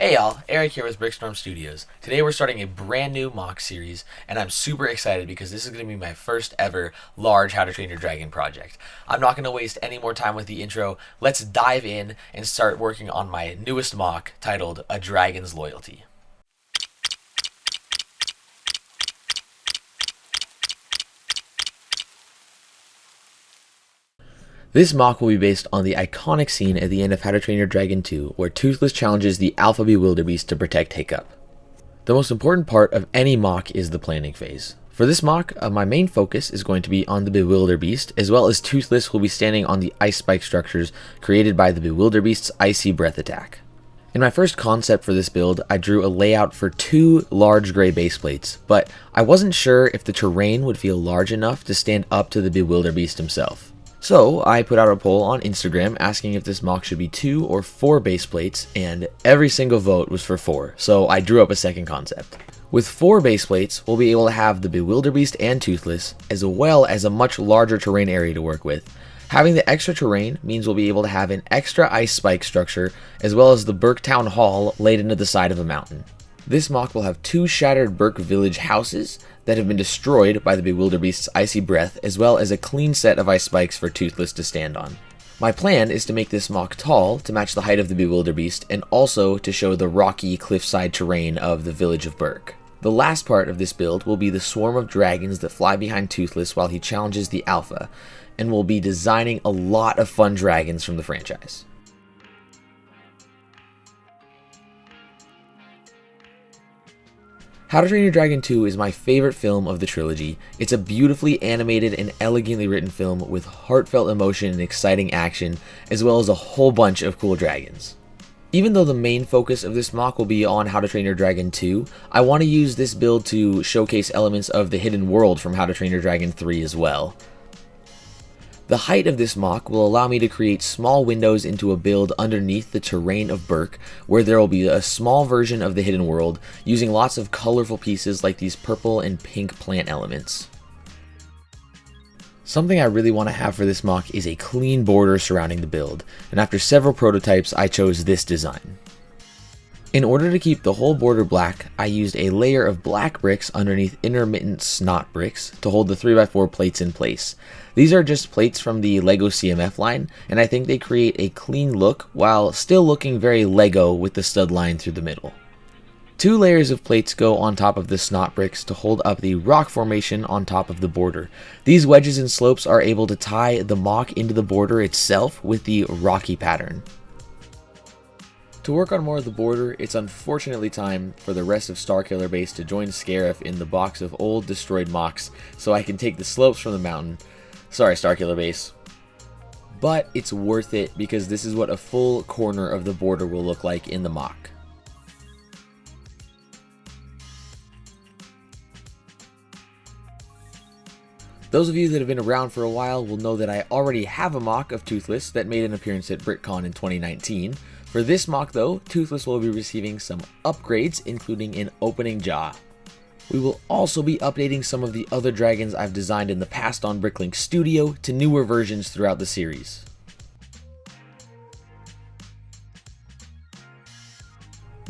Hey y'all, Eric here with Brickstorm Studios. Today we're starting a brand new mock series, and I'm super excited because this is going to be my first ever large How to Train Your Dragon project. I'm not going to waste any more time with the intro. Let's dive in and start working on my newest mock titled A Dragon's Loyalty. This mock will be based on the iconic scene at the end of How to Train Your Dragon 2, where Toothless challenges the Alpha Bewilderbeast to protect Hiccup. The most important part of any mock is the planning phase. For this mock, my main focus is going to be on the Bewilderbeast, as well as Toothless will be standing on the ice spike structures created by the Bewilderbeast's icy breath attack. In my first concept for this build, I drew a layout for two large gray base plates, but I wasn't sure if the terrain would feel large enough to stand up to the Bewilderbeast himself. So I put out a poll on Instagram asking if this mock should be 2 or 4 base plates, and every single vote was for 4, so I drew up a second concept. With 4 base plates, we'll be able to have the Bewilderbeast and Toothless, as well as a much larger terrain area to work with. Having the extra terrain means we'll be able to have an extra ice spike structure, as well as the BERK Town Hall laid into the side of a mountain. This mock will have 2 shattered BERK village houses that have been destroyed by the Bewilderbeast's icy breath, as well as a clean set of ice spikes for Toothless to stand on. My plan is to make this mock tall to match the height of the Bewilderbeast, and also to show the rocky cliffside terrain of the village of BERK. The last part of this build will be the swarm of dragons that fly behind Toothless while he challenges the Alpha, and we'll be designing a lot of fun dragons from the franchise. How to Train Your Dragon 2 is my favorite film of the trilogy. It's a beautifully animated and elegantly written film with heartfelt emotion and exciting action, as well as a whole bunch of cool dragons. Even though the main focus of this mock will be on How to Train Your Dragon 2, I want to use this build to showcase elements of the hidden world from How to Train Your Dragon 3 as well. The height of this mock will allow me to create small windows into a build underneath the terrain of BERK, where there will be a small version of the hidden world, using lots of colorful pieces like these purple and pink plant elements. Something I really want to have for this mock is a clean border surrounding the build, and after several prototypes I chose this design. In order to keep the whole border black, I used a layer of black bricks underneath intermittent snot bricks to hold the 3x4 plates in place. These are just plates from the LEGO CMF line, and I think they create a clean look while still looking very LEGO with the stud line through the middle. 2 layers of plates go on top of the snot bricks to hold up the rock formation on top of the border. These wedges and slopes are able to tie the mock into the border itself with the rocky pattern. To work on more of the border, it's unfortunately time for the rest of Starkiller Base to join Scarif in the box of old destroyed mocks, so I can take the slopes from the mountain. Sorry, Starkiller Base. But it's worth it because this is what a full corner of the border will look like in the mock. Those of you that have been around for a while will know that I already have a mock of Toothless that made an appearance at BrickCon in 2019. For this mock though, Toothless will be receiving some upgrades, including an opening jaw. We will also be updating some of the other dragons I've designed in the past on Bricklink Studio to newer versions throughout the series.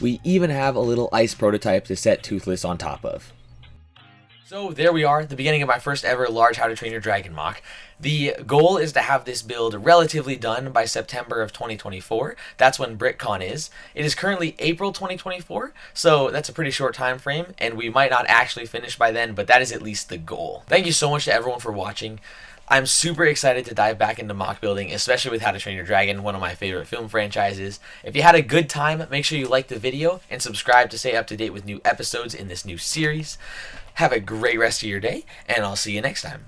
We even have a little ice prototype to set Toothless on top of. So there we are, the beginning of my first ever large How to Train Your Dragon mock. The goal is to have this build relatively done by September of 2024. That's when BrickCon is. It is currently April 2024, so that's a pretty short time frame, and we might not actually finish by then, but that is at least the goal. Thank you so much to everyone for watching. I'm super excited to dive back into mock building, especially with How to Train Your Dragon, one of my favorite film franchises. If you had a good time, make sure you like the video and subscribe to stay up to date with new episodes in this new series. Have a great rest of your day, and I'll see you next time.